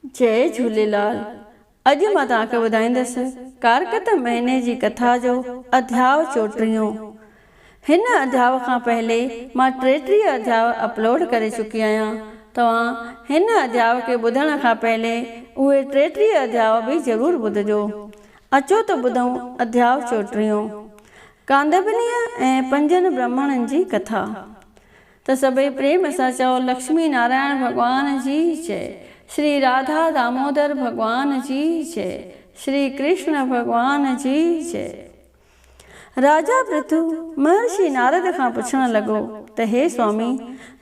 जय झूलेलाल। अॼु मां तव्हांखे ॿुधाईंदसि कारकत महीने जी कथा जो अध्याय 34। हिन अध्याय खां पहले मां 33 अध्याय अपलोड करे चुकी आहियां। तव्हां हिन अध्याय खे ॿुधण खां पहले उहे 33 अध्याय बि ज़रूर ॿुधजो। अचो त ॿुधूं अध्याय 34 कांदबनीअ ऐं पंजनि ब्राह्मणनि जी कथा। त सभई प्रेम सां चओ लक्ष्मी नारायण भगवान जी जय। श्री राधा दामोदर भगवान जी जय। श्री कृष्ण भगवान जी जय। राजा पृथु महर्षि नारद खां पुछण लॻो त हे स्वामी,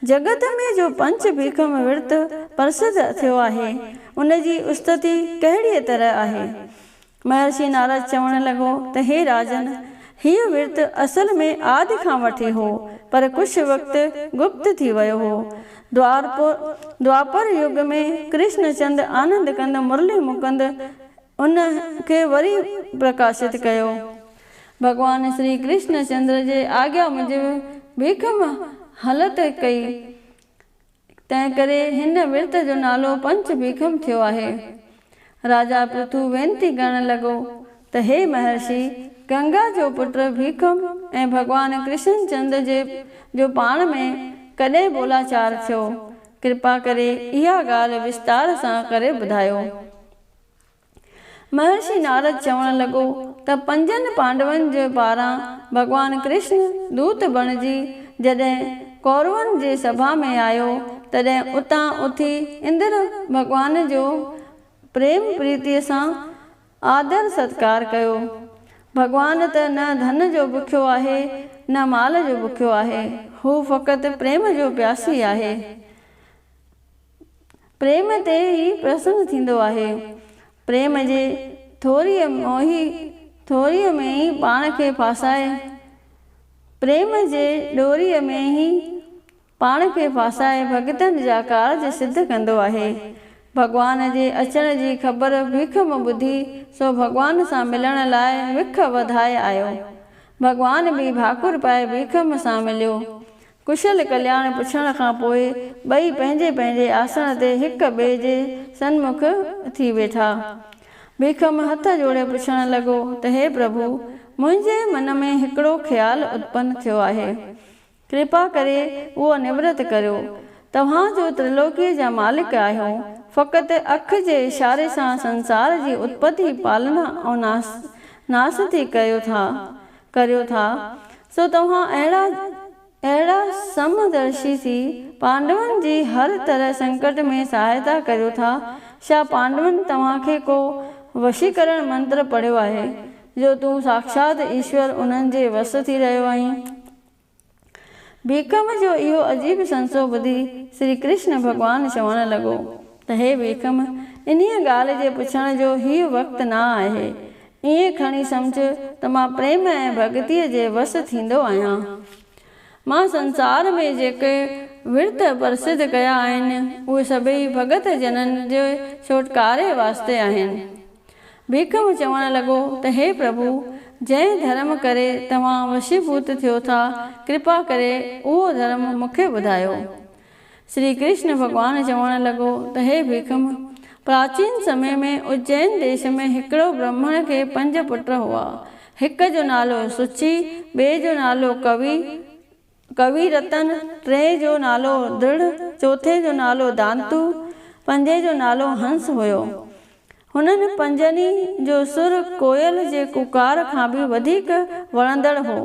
जगत में जो पंच भीखम विर्त प्रसिद्ध थियो आहे उन जी उस्तति कहिड़ीअ तरह आहे। महर्षि नारद चवण लॻो त हे राजन, हीअ विर्त असल में आदि खां वठी हो, पर कुझु वक़्तु गुप्त थी वियो हो। द्वापर युग में कृष्णचंद आनंद कंद मुरली मुकुंद उन खे वरी प्रकाशित कयो। भगवान श्री कृष्णचंद्र जे आज्ञा मूजिब भीखम हलत कई, तंहिं करे हिन विर्त जो नालो पंच भीखम थियो आहे। राजा पृथु वेनती करण लॻो त हे महर्षि, गंगा जो पुत्र भीखम ऐं भगवान कृष्णचंद जो पाण में कॾहिं बोलाचार थियो, कृपा करे इहा ॻाल्हि विस्तार सां करे ॿुधायो। महर्षि नारद चवण लॻो त पंजनि पांडवनि जे पारां भगवान कृष्ण दूत बणिजी जॾहिं कौरवनि जे सभा में आयो, तॾहिं उतां उथी इंद्र भगवान जो प्रेम प्रीतिअ सां आदर सत्कार कयो। भगवान त न धन जो बुखियो आहे न माल जो बुखियो आहे, हू फ़क़ति प्रेम जो प्यासी आहे। प्रेम ते ई प्रसन्न थींदो आहे। प्रेम जे थोरीअ में ई पाण खे फासाए, प्रेम जे डोरीअ में ई पाण खे फासाए भगतनि जा कारज सिद्ध कंदो आहे। भगवान जे अचण जी ख़बर भीखम ॿुधी सो भगवान सां मिलण लाइ विख वधाए आयो। भगवान बि भाकुर पाए भीखम सां मिलियो। कुशल कल्याण पुछण खां पोइ ॿई पंहिंजे पंहिंजे आसन ते हिक ॿिए जे सन्मुख थी वेठा। भीखम हथ जोड़े पुछण लॻो त हे प्रभु, मुंहिंजे मन में हिकिड़ो ख़्यालु उत्पन्न थियो आहे, कृपा करे उहो निवृत करियो। तव्हां जो त्रिलोकीअ जा मालिक आहियो, फ़क़ति अख जे इशारे सां संसार जी उत्पत्ति पालना ऐं नास थी करियो था, सो तव्हां अहिड़ा समदर्शी थी पांडवनि जी हर तरह संकट में सहायता करियो था। छा पांडवनि तव्हांखे को वशीकरण मंत्र पढ़ियो आहे जो तूं साक्षात ईश्वर उन्हनि जे वस थी रहियो आहीं। भीखम जो इहो अजीब संसो ॿुधी श्री कृष्ण भगवान चवण लॻो त हे भीखम, इन्हीअ ॻाल्हि जे पुछण जो हीउ वक़्तु न आहे। ईअं खणी सम्झ त मां प्रेम ऐं भक्तीअ जे वस थींदो आहियां। मां संसार में जेके विर्त प्रसिद्ध कया आहिनि उहे सभई भगत जननि जे छुटकारे वास्ते आहिनि। भीखम चवण लॻो त हे प्रभु, जंहिं धर्म करे तव्हां वशीभूत थियो था, कृपा करे उहो धर्म मूंखे ॿुधायो। श्री कृष्ण भगवान चवण लॻो त हे भीखम, प्राचीन समय में उज्जैन देश में हिकिड़ो ब्राह्मण खे 5 पुट हुआ। हिक जो नालो सुची, ॿिए जो नालो कवि रतन, 3 जो नालो दृढ़, चौथे जो नालो दांतु, 5 जो नालो हंस हुयो। हुननि 5 जो सुर कोयल जे कुकार खां बि वधीक वणंदड़ हो।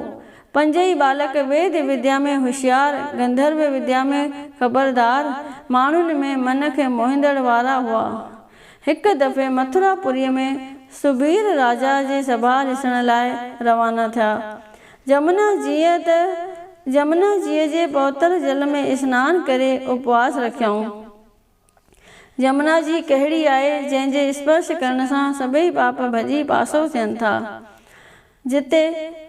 5 बालक वेद विद्या में होशियार, गंधर्व विद्या में ख़बरदार, माण्हुनि में मन खे मोहींदड़ वारा हुआ। हिक दफ़े मथुरापुरीअ में सुबीर राजा जी सभा ॾिसण लाइ रवाना थिया। जमुना जीअ जे पवित्र जल में सनानु करे उपवास रखियऊं। जमुना जी कहिड़ी आहे जंहिंजे स्पर्श करण सां सभई पाप भॼी पासो थियनि था। जिते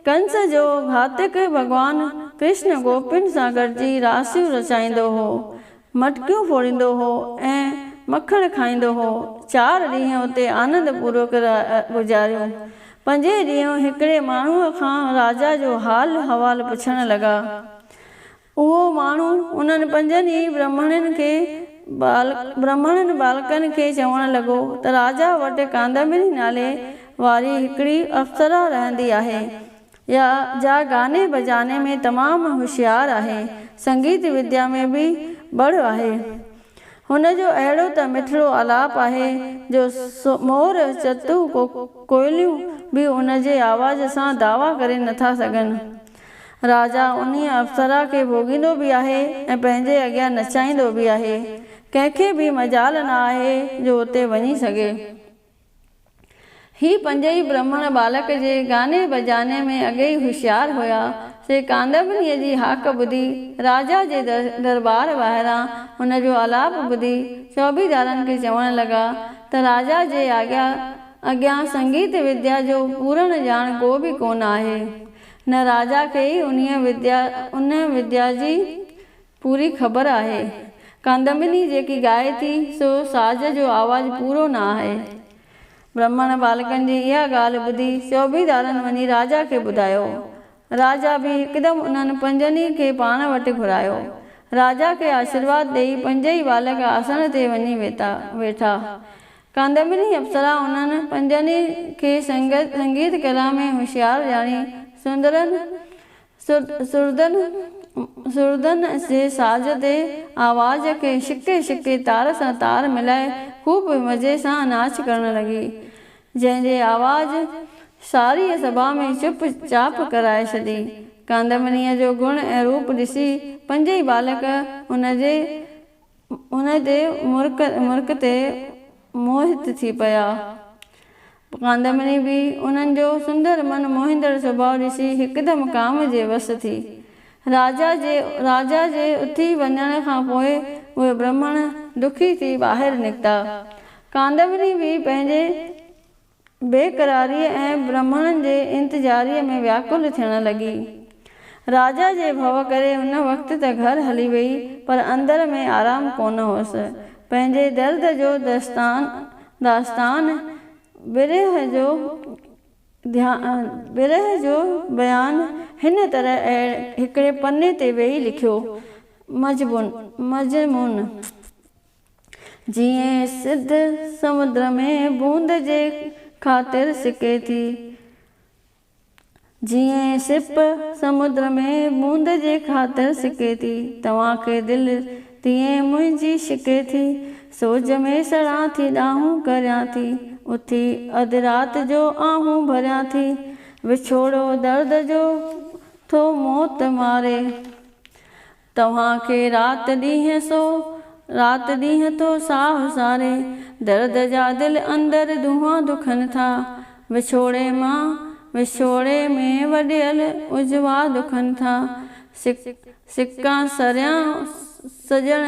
कंस जो घातक भगवान कृष्ण गोपियुनि सां गॾिजी रासियूं रचाईंदो हो, मटकियूं फोड़ींदो हो ऐं मखण खाईंदो हो। 4 ॾींहं उते आनंद पूर्वक गुज़ारियो। 5 ॾींहं हिकिड़े माण्हूअ खां राजा जो हाल हवाल पुछण लॻा। उहो माण्हू उन्हनि 5 ब्राह्मणनि खे ब्राह्मणनि बालकनि खे चवणु लॻो त राजा वटि कादंबरी नाले वारी हिकिड़ी अप्सरा रहंदी आहे जा गाने बजाने में तमामु होशियारु आहे, संगीत विद्या में बि बड़ आहे। हुनजो अहिड़ो त मिठड़ो आलाप आहे जो मोर चतू कोयलियूं बि उनजे आवाज़ सां दावा करे नथा सघनि। राजा उन्हीअ अप्सरा खे भोॻींदो बि आहे ऐं पंहिंजे अॻियां नचाईंदो बि आहे। कंहिंखे बि मजाल न आहे जो उते वञी सघे। ही पंजई ब्राह्मण बालक जे गाने बजाने में अॻे ई होशियार हुआ। से कादंबरीअ जी हाक ॿुधी राजा जे दरबार ॿाहिरां हुनजो आलाप ॿुधी चौबीदारनि खे चवणु लॻा त राजा जे अॻियां संगीत विद्या जो पूरण ॼाण को बि कोन आहे। न राजा खे ई उन विद्या जी पूरी ख़बर आहे। कादंबरी जेकी ॻाए थी सो साज़ जो आवाज़ पूरो न आहे। ब्राह्मण बालकनि जी इहा ॻाल्हि ॿुधी चौबीदारनि वञी राजा खे ॿुधायो। राजा बि हिकदमि उन्हनि पंजनि खे पाण वटि घुरायो। राजा खे आशीर्वाद ॾेई पंजई बालक आसन ते वञी वेठा। कादंबरी अप्सरा उन्हनि पंजनि खे संगीत कला में होशियारु ॼाणी सुरदन जे साज़ ते आवाज़ खे शिके शिके तार सां तार मिलाए ख़ूब मज़े सां नाच करणु लॻी, जंहिंजे आवाज़ सारी सभा में चुप चाप कराए छॾी। कादंबरीअ जो गुण ऐं रूप ॾिसी पंजई बालक उनजे मुर्क ते मोहित थी पिया। कादंबरी बि उन्हनि जो सुंदर मन मोहींदड़ स्वभाव ॾिसी हिकदमि काम जे वस थी। राजा जे उथी वञण खां पोइ उहे ब्राह्मण दुखी थी ॿाहिरि निकिता। कादंबरी बि पंहिंजे बेक़रारीअ ऐं ब्राह्मणनि जे इंतज़ारीअ में व्याकुल थियण लॻी। राजा जे भउ करे हुन वक़्तु त घर हली वई, पर अंदर में आराम कोन हुअसि। पंहिंजे दर्द जो दास्तान बिरह जो बयान हिन तरह हिकिड़े पने ते वेही लिखियो। मजमून जीअं सिध समुद्र में बूंद जे ख़ातिर सिके थी, जीअं सिप समुद्र में बूंद जे ख़ातिर सिके थी, तव्हांखे दिलि तीअं मुंहिंजी शिके थी। सोज में सड़ां थी ॾाहूं करियां थी, उथी अधु राति जो आहूं भरियां थी। विछोड़ो दर्द जो थो मौत मारे, तव्हांखे राति ॾींहं थो साह सारे। दर्द जा दिलि अंदरि धुआं दुखनि था, विछोड़े में वॾियल उजवा दुखनि था। सिक्का सरियां सजण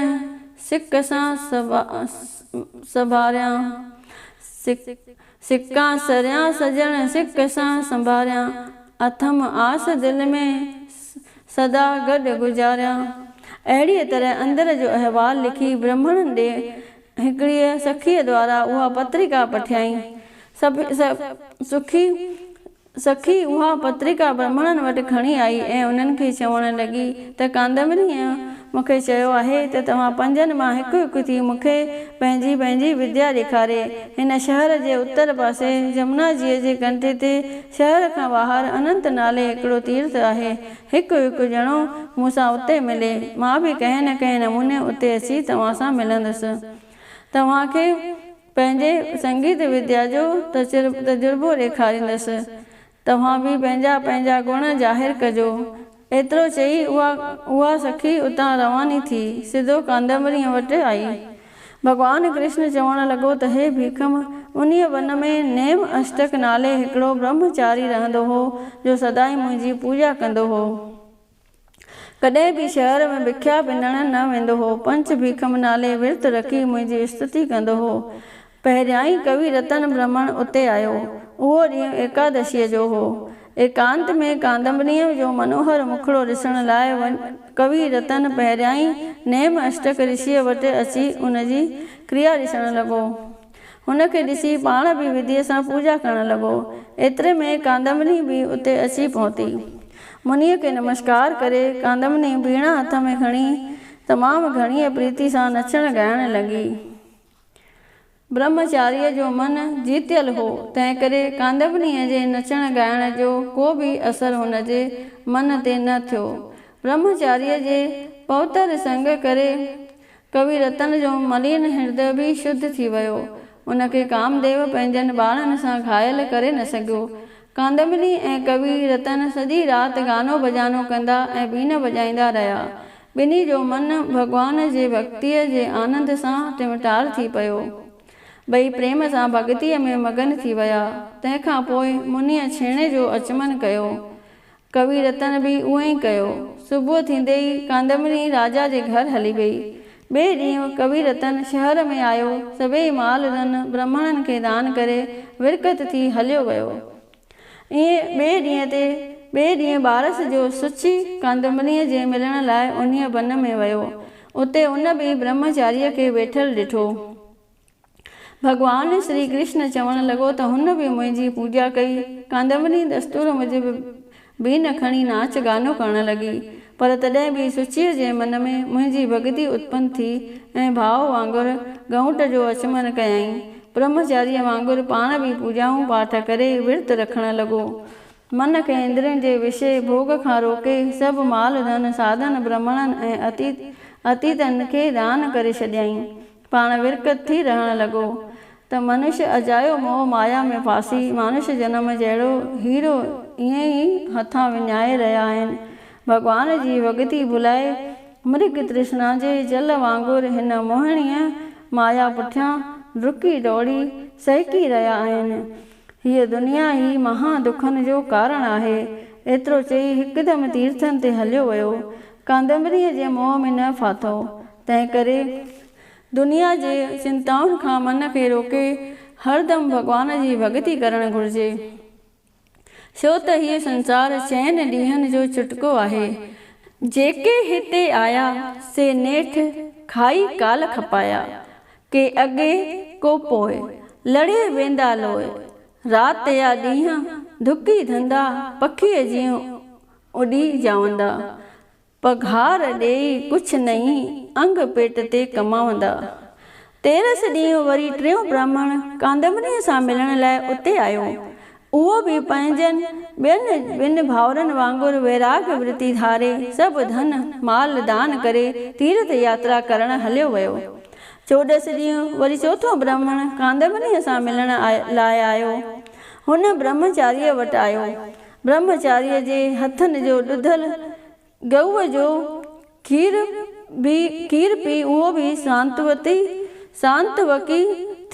सिक सां संभारियां, सिक्का सरियां सजण सिक सां संभारियां। अथम आस दिलि में सदा गॾु गुज़ारियां। अहिड़ीअ तरह अंदर जो अहवालु लिखी ब्राह्मणनि ॾे हिकिड़ीअ सखीअ द्वारा उहा पत्रिका पठियाई। सखी उहा पत्रिका ब्राह्मणनि वटि खणी आई ऐं उन्हनि खे चवणु लॻी त कादंबरीअ मूंखे चयो आहे त तव्हां पंजनि मां हिकु हिकु थी मूंखे पंहिंजी विद्या ॾेखारे। हिन शहर जे उत्तर पासे जमुना जीअ जे कंढे ते शहर खां ॿाहिरि अनंत नाले हिकिड़ो तीर्थ आहे। हिकु हिकु ॼणो मूंसां उते मिले, मां बि कंहिं न कंहिं नमूने उते अची तव्हां सां मिलंदुसि। तव्हांखे पंहिंजे संगीत विद्या जो तजुर्बो ॾेखारींदसि। तव्हां बि पंहिंजा गुण ज़ाहिर कजो। एतिरो चई उहा सखी उतां रवानी थी सिधो कादंबरीअ वटि आई। भॻवानु कृष्ण चवणु लॻो त हे भीखम, उन्हीअ वन में नेम अष्टक नाले हिकिड़ो ब्रह्मचारी रहंदो हो जो सदाई मुंहिंजी पूॼा कंदो हो। कॾहिं बि शहर में भिख्या पिनण न वेंदो हो। पंच भीखम नाले विर्त रखी मुंहिंजी स्तुति कंदो हो। पहिरियां ई कवि रतन ब्राह्मण उते आयो। उहो ॾींहुं एकादशीअ जो हो। एकांत में कादंबरीअ जो मनोहर मुखड़ो ॾिसण लाइ कवि रतन पहिरियां ई नेम अष्टक ऋषिअ वटि अची उनजी क्रिया ॾिसण लॻो। हुनखे ॾिसी पाण बि विधीअ सां पूॼा करणु लॻो। एतिरे में कादंबरी बि उते अची पहुती। मुनीअ खे नमस्कार करे कादंबरी बीणा हथ में खणी तमामु घणी प्रीति सां नचण ॻाइण लॻी। ब्रह्मचारीअ जो मन जीतियल हो, तंहिं करे कांदमनीअ जे नचण ॻाइण जो को बि असरु हुन जे मन ते न थियो। ब्रह्मचारीअ जे पवित्र संग करे कवि रतन जो मलिन हृदय बि शुद्ध थी वियो। उनखे कामदेव पंहिंजनि ॿारनि सां घायल करे न सघियो। कांदमनी ऐं कवि रतन सॼी राति गानो बजानो कंदा ऐं बीन वॼाईंदा रहिया। ॿिन्ही जो मन भॻवान जे भक्तीअ जे आनंद सां टिमटार थी पियो। ॿई प्रेम सां भॻतीअ में मगन थी विया। तंहिंखां पोइ मुनीअ छेणे जो अचमन कयो। कवि रतन बि उहो ई कयो। सुबुह थींदे ई कांदमनी राजा जे घर हली वई। ॿिए ॾींहुं कवि रतन शहर में आयो। सभई माल धन ब्राह्मणनि खे दान करे विरकत थी हलियो वियो। ईअं ॿिए ॾींहुं बारस जो सुची कांदमनीअ जे मिलण लाइ उन्हीअ वन में वियो। उते उन बि ब्रह्मचारीअ खे वेठल ॾिठो। भॻवान श्री कृष्ण चवण लॻो त हुन बि मुंहिंजी पूॼा कई। कांदमनी दस्तूर मूजिबि बीन खणी नाच गानो करण लॻी, पर तॾहिं बि सुचीअ जे मन में मुंहिंजी भॻती उत्पन्न थी ऐं भाव वांगुरु गऊंट जो अचमन कयईं। ब्रह्मचारीअ वांगुरु पाण बि पूॼाऊं पाठ करे विर्त रखण लॻो। मन खे इंद्रियनि जे विषय भोग खां रोके सभु माल धन साधन ब्राह्मणनि ऐं अतीतनि खे दान करे छॾियईं। पाण विरकत थी रहण लॻो त मनुष्य अजायो मोह माया में फासी मानुष्य जनम जहिड़ो हीरो ईअं ई हथां विञाए रहिया आहिनि। भॻवान जी भॻती भुलाए मृग तृष्णा जे जल वांगुरु हिन मोहिणीअ माया पुठियां डुकी दौड़ी सहकी रहिया आहिनि। हीअ दुनिया ई महा दुखनि जो कारण आहे। एतिरो चई हिकदमि तीर्थनि ते हलियो वियो। कांदमनीअ जे मोह में न फाथो। तंहिं करे दुनिया जे चिंताउनि खां मन खे रोके हरदम भॻवान जी भॻती करणु घुरिजे। छो त हीअ संसार चइनि ॾींहंनि जो चुटको आहे। जेके हिते आया से नेठ खाई काल खपाया, के अॻे को पोइ लड़े वेंदा लोए। राति या ॾींहं धुकी धंधा पखीअ जीअं उॾी जावंदा। पघार ॾेई कुझु नई अंग पेट ते कमावंदा। तेरस ॾींहुं वरी टियों ब्राह्मण कांदमनीअ सां मिलण लाइ उते आयो। उहो बि पंहिंजनि ॿिनि भाउरनि वांगुरु वैराग वृत्ति धारे सभु धन माल दान करे तीर्थ यात्रा करण हलियो वियो। 14 ॾींहुं वरी चौथो ब्राह्मण कांदमनीअ सां मिलण लाइ आयो। हुन ब्रह्मचारीअ वटि आयो। ब्रह्मचारीअ जे हथनि जो ॾुधल गऊअ जो खीर पी उहो बि सांतवकी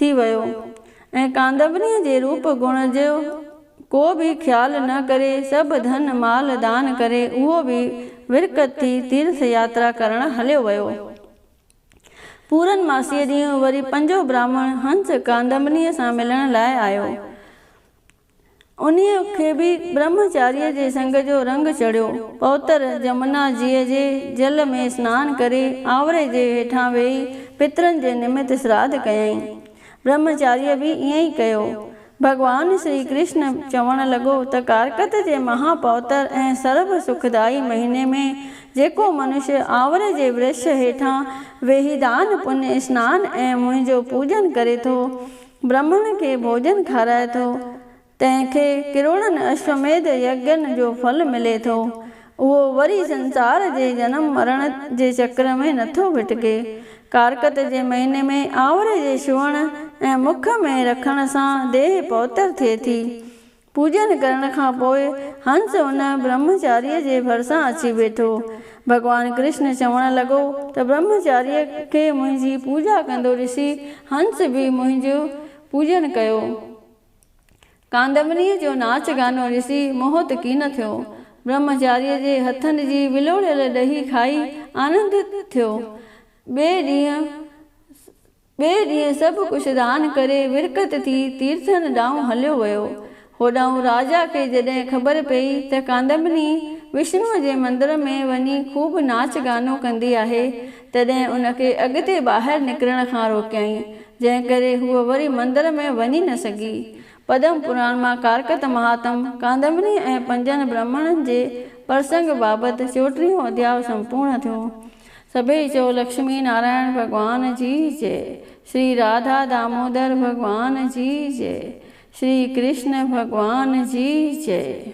थी वियो ऐं कांदमनीअ जे रूप गुण जो को बि ख़्यालु न करे सभु धन माल दान करे उहो बि विरकत थी तीर्थ यात्रा करण हलियो वियो। पूरनमासीअ ॾींहुं वरी 5 ब्राह्मण हंस कांदमनीअ सां मिलण लाइ आयो। उन्हीअ खे बि ब्रह्मचारीअ जे संग जो रंग चढ़ियो। पवित्र जमुना जीअ जे जल में सनानु करे आवरे जे हेठां वेही पितरनि जे निमित श्राद्ध कयईं। ब्रह्मचारीअ बि ईअं ई कयो। भॻवान श्री कृष्ण चवण लॻो त कारकत जे महापवित्र ऐं सर्व सुखदाई महीने में जेको मनुष्य आवरे जे वृक्ष हेठां वेही दान पुण्य स्नान ऐं मुंहिंजो पूजन करे थो, ब्राह्मण खे भोजन खाराए थो, तंहिंखे किरोड़नि अश्वमेध यज्ञनि जो फल मिले थो। उहो वरी संसार जे जनम मरण जे चक्र में नथो भिटके। कारकत जे महीने में आवरे जे छुअण ऐं मुख में रखण सां देह पवित्र थिए थी। पूजन करण खां पोइ हंस उन ब्रह्मचारीअ जे भरिसां अची वेठो। भॻवान कृष्ण चवण लॻो त ब्रह्मचारीअ खे मुंहिंजी पूॼा कंदो ॾिसी हंस बि मुंहिंजो पूजन कयो। कांदमनीअ जो नाच गानो ॾिसी मोहित कीन थियो। ब्रह्मचारीअ जे हथनि जी विलोड़ियल ॾही खाई आनंदित थियो। ॿिए ॾींहुं सभु कुझु दान करे विरकत थी तीर्थनि ॾांहुं हलियो वियो। होॾांहुं राजा खे जॾहिं ख़बर पई त कांदमनी विष्णुअ जे मंदर में वञी ख़ूब नाच गानो कंदी आहे, तॾहिं उनखे अॻिते ॿाहिरि निकिरण खां रोकियईं, जंहिं करे हूअ वरी मंदर में वञी न सघी। पद्म पुराण मां कारकत महात्म कांदमनी ऐं 5 ब्राह्मणनि जे प्रसंग बाबति 34 अध्याय संपूर्ण थियो। सभई चओ लक्ष्मी नारायण भगवान जी जय। श्री राधा दामोदर भगवान जी जय। श्री कृष्ण भगवान जी जय।